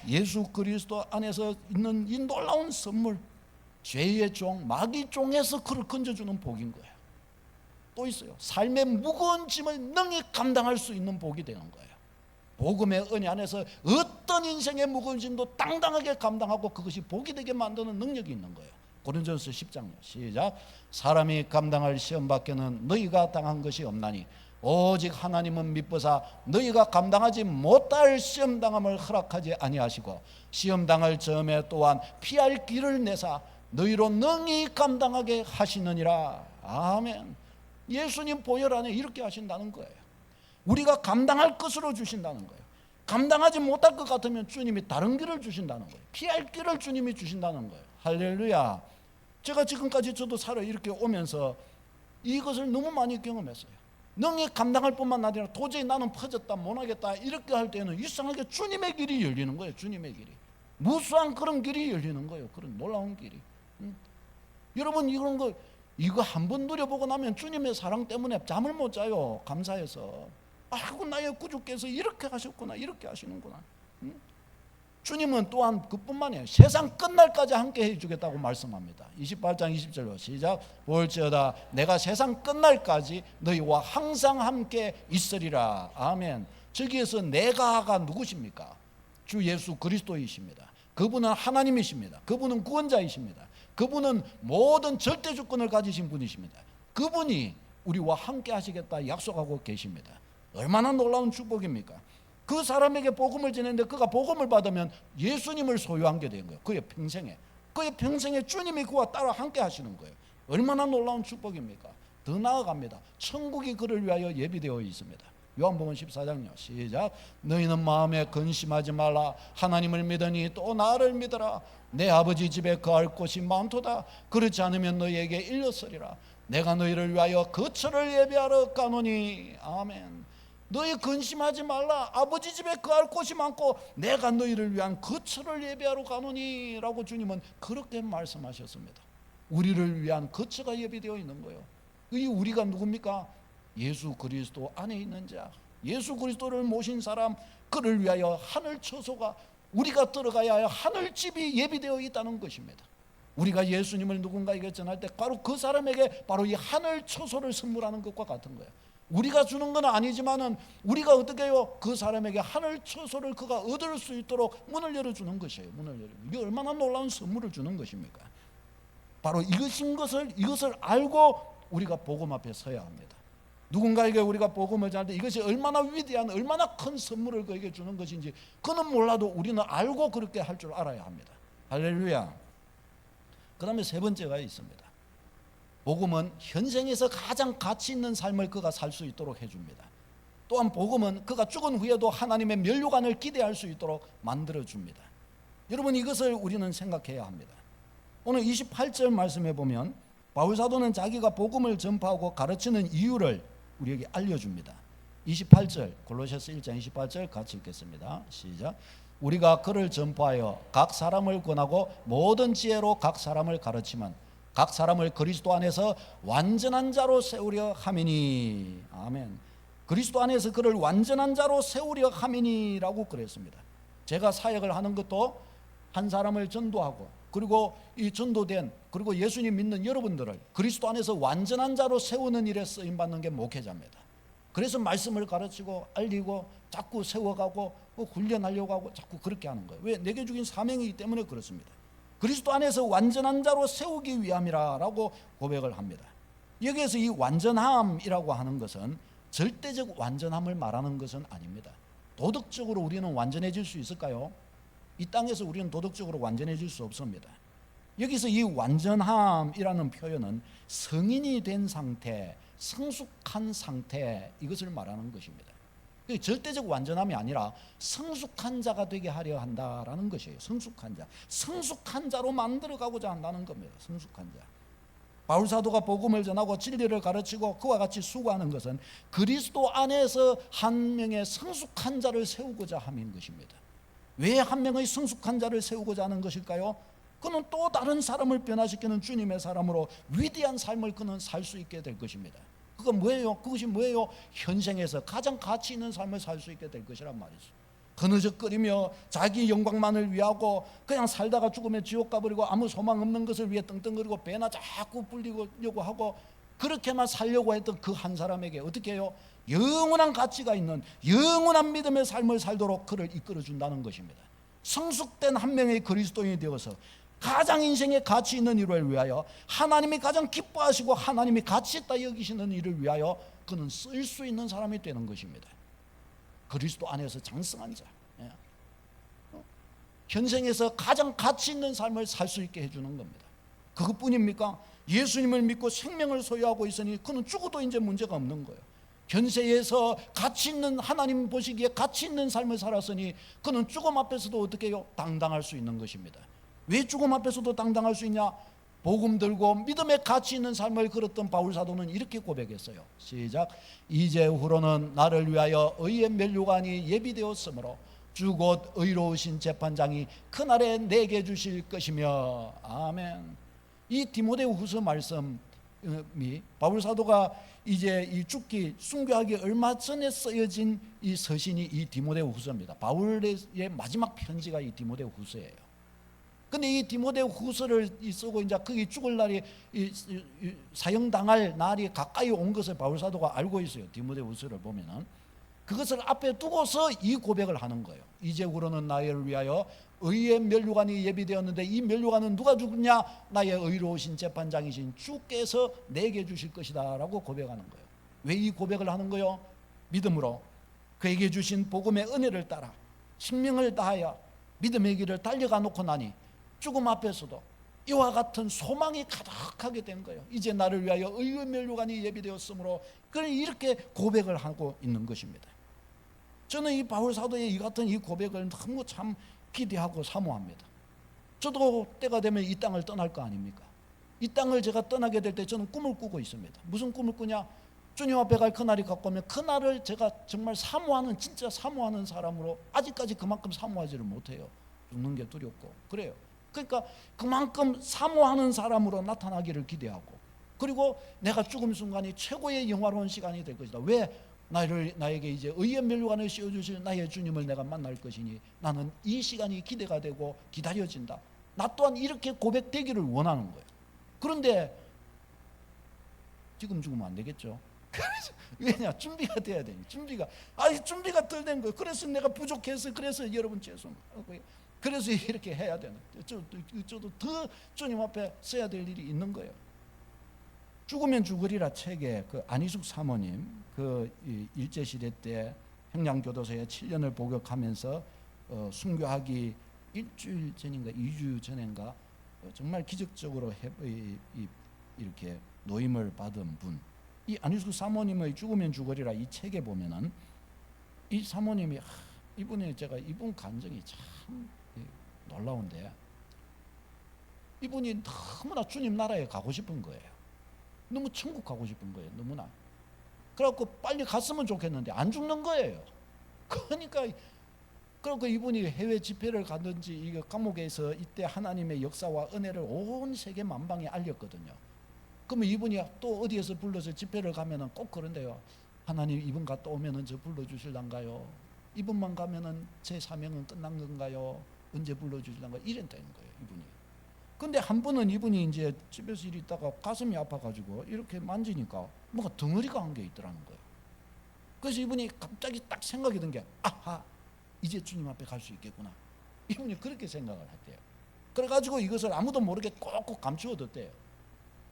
예수 그리스도 안에서 있는 이 놀라운 선물, 죄의 종, 마귀 종에서 그를 건져주는 복인 거예요. 또 있어요. 삶의 무거운 짐을 능히 감당할 수 있는 복이 되는 거예요. 복음의 은혜 안에서 어떤 인생의 무거운 짐도 당당하게 감당하고 그것이 복이 되게 만드는 능력이 있는 거예요. 고린도전서 10장요. 시작. 사람이 감당할 시험 밖에는 너희가 당한 것이 없나니 오직 하나님은 미쁘사 너희가 감당하지 못할 시험 당함을 허락하지 아니하시고 시험 당할 점에 또한 피할 길을 내사 너희로 능히 감당하게 하시느니라. 아멘. 예수님 보혈 안에 이렇게 하신다는 거예요. 우리가 감당할 것으로 주신다는 거예요. 감당하지 못할 것 같으면 주님이 다른 길을 주신다는 거예요. 피할 길을 주님이 주신다는 거예요. 할렐루야. 제가 지금까지 저도 살아 이렇게 오면서 이것을 너무 많이 경험했어요. 능히 감당할 뿐만 아니라 도저히 나는 퍼졌다 못하겠다 이렇게 할 때는 이상하게 주님의 길이 열리는 거예요. 주님의 길이. 무수한 그런 길이 열리는 거예요. 그런 놀라운 길이. 여러분, 이거 한 번 누려보고 나면 주님의 사랑 때문에 잠을 못 자요. 감사해서. 아이고, 나의 구주께서 이렇게 하셨구나, 이렇게 하시는구나. 주님은 또한 그뿐만 아니에요. 세상 끝날까지 함께 해주겠다고 말씀합니다. 28장 20절로 시작. 볼지어다 내가 세상 끝날까지 너희와 항상 함께 있으리라. 아멘. 저기에서 내가가 누구십니까? 주 예수 그리스도이십니다. 그분은 하나님이십니다. 그분은 구원자이십니다. 그분은 모든 절대 주권을 가지신 분이십니다. 그분이 우리와 함께 하시겠다 약속하고 계십니다. 얼마나 놀라운 축복입니까? 그 사람에게 복음을 전했는데 그가 복음을 받으면 예수님을 소유한 게 된 거예요. 그의 평생에 주님이 그와 따라 함께 하시는 거예요. 얼마나 놀라운 축복입니까? 더 나아갑니다. 천국이 그를 위하여 예비되어 있습니다. 요한복음 14장요. 시작. 너희는 마음에 근심하지 말라. 하나님을 믿으니 또 나를 믿어라. 내 아버지 집에 거할 곳이 많도다. 그렇지 않으면 너희에게 일렀으리라. 내가 너희를 위하여 거처를 예비하러 가노니. 아멘. 너희 근심하지 말라. 아버지 집에 거할 곳이 많고 내가 너희를 위한 거처를 예비하러 가노니 라고 주님은 그렇게 말씀하셨습니다. 우리를 위한 거처가 예비되어 있는 거예요. 이 우리가 누굽니까? 예수 그리스도 안에 있는 자, 예수 그리스도를 모신 사람, 그를 위하여 하늘 처소가, 우리가 들어가야 할 하늘집이 예비되어 있다는 것입니다. 우리가 예수님을 누군가에게 전할 때 바로 그 사람에게 바로 이 하늘 처소를 선물하는 것과 같은 거예요. 우리가 주는 건 아니지만은 우리가 어떻게 해요? 그 사람에게 하늘 처소를 그가 얻을 수 있도록 문을 열어주는 것이에요. 문을 열어주는. 이게 얼마나 놀라운 선물을 주는 것입니까? 바로 이것을 알고 우리가 복음 앞에 서야 합니다. 누군가에게 우리가 복음을 전할 때 이것이 얼마나 위대한, 얼마나 큰 선물을 그에게 주는 것인지 그는 몰라도 우리는 알고 그렇게 할 줄 알아야 합니다. 할렐루야. 그 다음에 세 번째가 있습니다. 복음은 현생에서 가장 가치 있는 삶을 그가 살 수 있도록 해줍니다. 또한 복음은 그가 죽은 후에도 하나님의 면류관을 기대할 수 있도록 만들어줍니다. 여러분, 이것을 우리는 생각해야 합니다. 오늘 28절 말씀해 보면 바울사도는 자기가 복음을 전파하고 가르치는 이유를 우리에게 알려줍니다. 28절, 골로새서 1장 28절 같이 읽겠습니다. 시작. 우리가 그를 전파하여 각 사람을 권하고 모든 지혜로 각 사람을 가르치면 각 사람을 그리스도 안에서 완전한 자로 세우려 함이니. 아멘. 그리스도 안에서 그를 완전한 자로 세우려 함이니라고 그랬습니다. 제가 사역을 하는 것도 한 사람을 전도하고 그리고 이 전도된 그리고 예수님 믿는 여러분들을 그리스도 안에서 완전한 자로 세우는 일에 쓰임받는 게 목회자입니다. 그래서 말씀을 가르치고 알리고 자꾸 세워가고 훈련하려고 하고 자꾸 그렇게 하는 거예요. 왜? 내게 주긴 사명이기 때문에 그렇습니다. 그리스도 안에서 완전한 자로 세우기 위함이라고 고백을 합니다. 여기에서 이 완전함이라고 하는 것은 절대적 완전함을 말하는 것은 아닙니다. 도덕적으로 우리는 완전해질 수 있을까요? 이 땅에서 우리는 도덕적으로 완전해질 수 없습니다. 여기서 이 완전함이라는 표현은 성인이 된 상태, 성숙한 상태, 이것을 말하는 것입니다. 절대적 완전함이 아니라 성숙한 자가 되게 하려 한다라는 것이에요. 성숙한 자, 성숙한 자로 만들어가고자 한다는 겁니다. 성숙한 자. 바울 사도가 복음을 전하고 진리를 가르치고 그와 같이 수고하는 것은 그리스도 안에서 한 명의 성숙한 자를 세우고자 함인 것입니다. 왜 한 명의 성숙한 자를 세우고자 하는 것일까요? 그는 또 다른 사람을 변화시키는 주님의 사람으로 위대한 삶을 그는 살 수 있게 될 것입니다. 그건 뭐예요? 그것이 뭐예요? 현생에서 가장 가치 있는 삶을 살 수 있게 될 것이란 말이죠. 흐느적거리며 자기 영광만을 위하고 그냥 살다가 죽으면 지옥 가버리고 아무 소망 없는 것을 위해 떵떵거리고 배나 자꾸 불리려고 하고 그렇게만 살려고 했던 그 한 사람에게 어떻게 해요? 영원한 가치가 있는 영원한 믿음의 삶을 살도록 그를 이끌어준다는 것입니다. 성숙된 한 명의 그리스도인이 되어서 가장 인생에 가치 있는 일을 위하여 하나님이 가장 기뻐하시고 하나님이 가치 있다 여기시는 일을 위하여 그는 쓸 수 있는 사람이 되는 것입니다. 그리스도 안에서 장성한 자, 현생에서 가장 가치 있는 삶을 살 수 있게 해주는 겁니다. 그것뿐입니까? 예수님을 믿고 생명을 소유하고 있으니 그는 죽어도 이제 문제가 없는 거예요. 현세에서 가치 있는, 하나님 보시기에 가치 있는 삶을 살았으니 그는 죽음 앞에서도 어떻게 해요? 당당할 수 있는 것입니다. 왜 죽음 앞에서도 당당할 수 있냐? 복음 들고 믿음의 가치 있는 삶을 걸었던 바울 사도는 이렇게 고백했어요. 시작. 이제후로는 나를 위하여 의의 면류관이 예비되었으므로 주 곧 의로우신 재판장이 그날에 내게 주실 것이며. 아멘. 이 디모데후서 말씀이 바울 사도가 이제 이 죽기 순교하기 얼마 전에 쓰여진 이 서신이 이 디모데후서입니다. 바울의 마지막 편지가 이 디모데후서예요. 근데 이 디모데후서를 쓰고 이제 그게 죽을 날이 사형당할 날이 가까이 온 것을 바울 사도가 알고 있어요. 디모데후서를 보면은 그것을 앞에 두고서 이 고백을 하는 거예요. 이제후로는 나를 위하여 의의 면류관이 예비되었는데 이 면류관은 누가 주느냐? 나의 의로우신 재판장이신 주께서 내게 주실 것이다 라고 고백하는 거예요. 왜 이 고백을 하는 거예요? 믿음으로 그에게 주신 복음의 은혜를 따라 생명을 다하여 믿음의 길을 달려가 놓고 나니 죽음 앞에서도 이와 같은 소망이 가득하게 된 거예요. 이제 나를 위하여 의의 면류관이 예비되었으므로 그는 이렇게 고백을 하고 있는 것입니다. 저는 이 바울 사도의 이 같은 이 고백을 너무 참 기대하고 사모합니다. 저도 때가 되면 이 땅을 떠날 거 아닙니까? 이 땅을 제가 떠나게 될 때 저는 꿈을 꾸고 있습니다. 무슨 꿈을 꾸냐? 주님 앞에 갈 그날이 갖고 오면 그날을 제가 정말 사모하는, 진짜 사모하는 사람으로, 아직까지 그만큼 사모하지를 못해요. 죽는 게 두렵고 그래요. 그러니까 그만큼 사모하는 사람으로 나타나기를 기대하고, 그리고 내가 죽음 순간이 최고의 영화로운 시간이 될 것이다. 왜? 나에게 이제 의의 면류관을 씌워주실 나의 주님을 내가 만날 것이니 나는 이 시간이 기대가 되고 기다려진다. 나 또한 이렇게 고백되기를 원하는 거예요. 그런데 지금 죽으면 안 되겠죠. 왜냐? 준비가 돼야 되니. 준비가 덜 된 거예요. 그래서 내가 부족해서, 그래서 여러분 죄송하고요. 그래서 이렇게 해야 되는, 저도 더 주님 앞에 서야 될 일이 있는 거예요. 죽으면 죽으리라 책에 그 안희숙 사모님 그 일제시대 때 평양교도소에 7년을 복역하면서 순교하기 일주일 전인가 2주 전인가 정말 기적적으로 이렇게 노임을 받은 분, 이 안희숙 사모님의 죽으면 죽으리라 이 책에 보면은 이 사모님이 이분이, 제가 이분 감정이 참 놀라운데, 이분이 너무나 주님 나라에 가고 싶은 거예요. 너무 천국 가고 싶은 거예요. 너무나. 그래갖고 빨리 갔으면 좋겠는데 안 죽는 거예요. 그러니까 그리고 이분이 해외 집회를 가든지 이거 감옥에서 이때 하나님의 역사와 은혜를 온 세계 만방에 알렸거든요. 그러면 이분이 또 어디에서 불러서 집회를 가면은 꼭 그런데요. 하나님 이분 갔다 오면은 저 불러주실란가요? 이분만 가면은 제 사명은 끝난 건가요? 언제 불러주실란가요? 이랬다는 거예요, 이분이. 근데 한 번은 이분이 이제 집에서 이리 있다가 가슴이 아파가지고 이렇게 만지니까 뭐가 덩어리가 한 게 있더라는 거예요. 그래서 이분이 갑자기 딱 생각이 든 게, 아하, 이제 주님 앞에 갈 수 있겠구나. 이분이 그렇게 생각을 했대요. 그래가지고 이것을 아무도 모르게 꼭꼭 감추어뒀대요.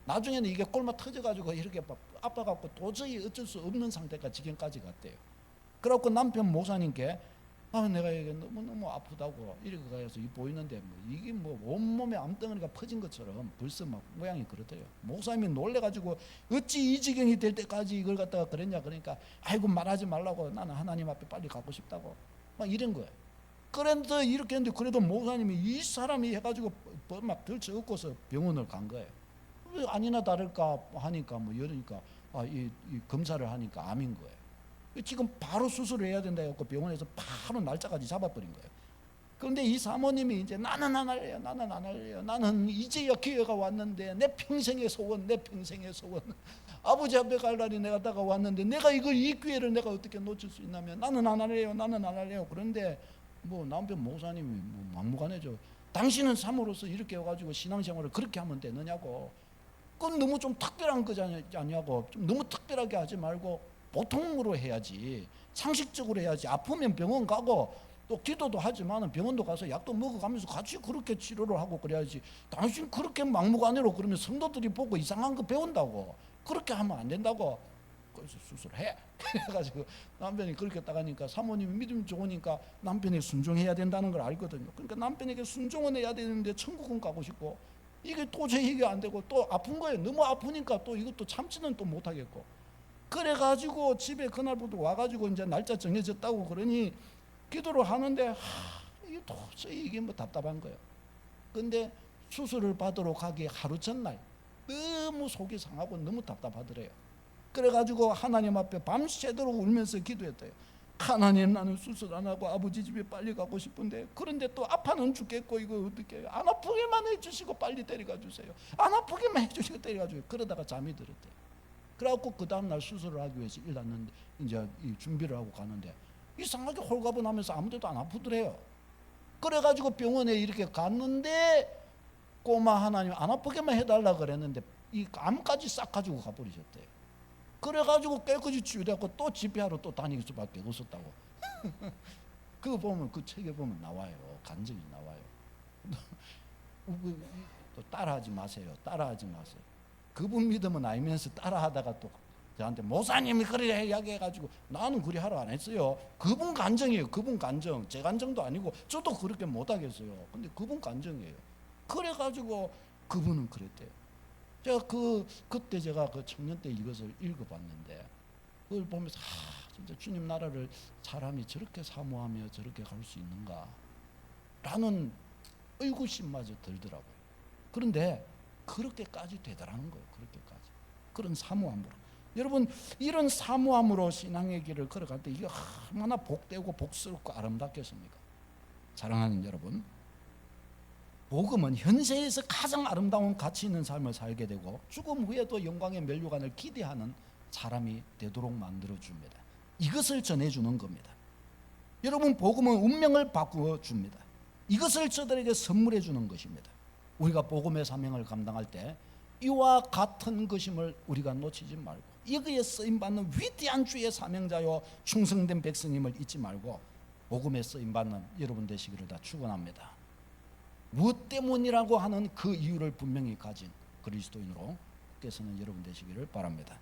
나중에는 이게 꼴마 터져가지고 이렇게 아파갖고 도저히 어쩔 수 없는 상태가 지경까지 갔대요. 그래갖고 남편 목사님께 아, 내가 이게 너무너무 아프다고 이렇게 가서 보이는데 뭐 이게 뭐 온몸에 암덩어리가 퍼진 것처럼 벌써 막 모양이 그렇대요. 목사님이 놀래가지고 어찌 이 지경이 될 때까지 이걸 갖다가 그랬냐 그러니까 아이고 말하지 말라고, 나는 하나님 앞에 빨리 가고 싶다고 막 이런 거예요. 그런데 이렇게 했는데 그래도 목사님이 이 사람이 해가지고 막 들쳐업고서 병원을 간 거예요. 아니나 다를까 하니까 뭐 이러니까 이 검사를 하니까 암인 거예요. 지금 바로 수술을 해야 된다 해서 병원에서 바로 날짜까지 잡아버린 거예요. 그런데 이 사모님이 이제 나는 안 할래요, 나는 안 할래요, 나는 이제야 기회가 왔는데 내 평생의 소원, 내 평생의 소원, 아버지 앞에 갈 날이 내가 다가왔는데 내가 이 기회를 내가 어떻게 놓칠 수 있냐면 나는 안 할래요, 나는 안 할래요. 그런데 뭐 남편 목사님이 뭐 막무가내죠. 당신은 삶으로서 이렇게 해가지고 신앙생활을 그렇게 하면 되느냐고. 그건 너무 좀 특별한 거지 않냐고. 좀 너무 특별하게 하지 말고 보통으로 해야지, 상식적으로 해야지. 아프면 병원 가고 또 기도도 하지만 병원도 가서 약도 먹어가면서 같이 그렇게 치료를 하고 그래야지. 당신 그렇게 막무가내로 그러면 성도들이 보고 이상한 거 배운다고. 그렇게 하면 안 된다고. 그래서 수술해. 그래가지고 남편이 그렇게 따가니까 사모님이 믿음이 좋으니까 남편에게 순종해야 된다는 걸 알거든요. 그러니까 남편에게 순종은 해야 되는데 천국은 가고 싶고 이게 도저히 이게 안 되고 또 아픈 거예요. 너무 아프니까 또 이것도 참지는 또 못하겠고. 그래가지고 집에 그날부터 와가지고 이제 날짜 정해졌다고 그러니 기도를 하는데 이게 도저히 이게 뭐 답답한 거예요. 근데 수술을 받으러 가기 하루 전날 너무 속이 상하고 너무 답답하더래요. 그래가지고 하나님 앞에 밤새도록 울면서 기도했대요. 하나님, 나는 수술 안 하고 아버지 집에 빨리 가고 싶은데 그런데 또 아파는 죽겠고 이거 어떻게 해요? 안 아프게만 해주시고 빨리 데려가 주세요. 안 아프게만 해주시고 데려가 주세요. 그러다가 잠이 들었대요. 그래갖고 그 다음날 수술을 하기 위해서 일났는데 이제 이 준비를 하고 가는데 이상하게 홀가분하면서 아무데도 안 아프더래요. 그래가지고 병원에 이렇게 갔는데 꼬마 하나님 안 아프게만 해달라 그랬는데 이 암까지 싹 가지고 가버리셨대요. 그래가지고 깨끗이 치유되고 또 집회하러 또 다닐 수밖에 없었다고. 그거 보면 그 책에 보면 나와요. 간증이 나와요. 또 따라하지 마세요. 따라하지 마세요. 그분 믿음은 알면서 따라하다가 또 저한테 목사님이 그래 이야기해가지고 나는 그리 하라 안 했어요. 그분 간정이에요. 그분 간정. 제 간정도 아니고 저도 그렇게 못하겠어요. 근데 그분 간정이에요. 그래가지고 그분은 그랬대요. 제가 그때 제가 그 청년 때 이것을 읽어봤는데 그걸 보면서 진짜 주님 나라를 사람이 저렇게 사모하며 저렇게 갈 수 있는가 라는 의구심마저 들더라고요. 그런데 그렇게까지 되더라는 거예요. 그렇게까지. 그런 사모함으로. 여러분, 이런 사모함으로 신앙의 길을 걸어갈 때 이게 얼마나 복되고 복스럽고 아름답겠습니까? 사랑하는 여러분, 복음은 현세에서 가장 아름다운 가치 있는 삶을 살게 되고 죽음 후에도 영광의 면류관을 기대하는 사람이 되도록 만들어줍니다. 이것을 전해주는 겁니다. 여러분, 복음은 운명을 바꾸어 줍니다. 이것을 저들에게 선물해 주는 것입니다. 우리가 복음의 사명을 감당할 때 이와 같은 것임을 우리가 놓치지 말고 여기에 쓰임받는 위대한 주의 사명자요 충성된 백성임을 잊지 말고 복음에 쓰임받는 여러분 되시기를 다 축원합니다. 무엇 때문이라고 하는 그 이유를 분명히 가진 그리스도인으로 굳게 서는 여러분 되시기를 바랍니다.